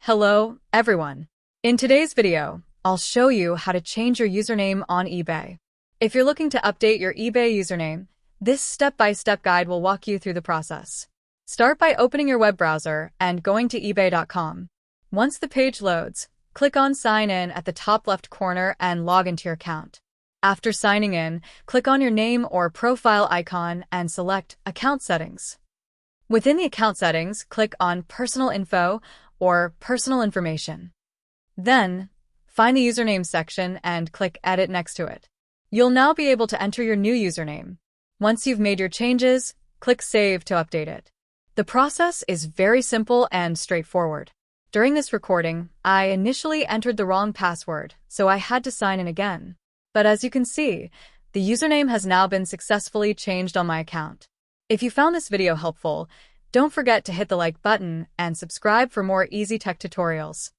Hello, everyone. In today's video, I'll show you how to change your username on eBay. If you're looking to update your eBay username, this step-by-step guide will walk you through the process. Start by opening your web browser and going to ebay.com. Once the page loads, click on Sign In at the top left corner and log into your account. After signing in, click on your name or profile icon and select Account Settings. Within the account settings, click on Personal Info or Personal Information. Then, find the username section and click Edit next to it. You'll now be able to enter your new username. Once you've made your changes, click Save to update it. The process is very simple and straightforward. During this recording, I initially entered the wrong password, so I had to sign in again. But as you can see, the username has now been successfully changed on my account. If you found this video helpful, don't forget to hit the like button and subscribe for more easy tech tutorials.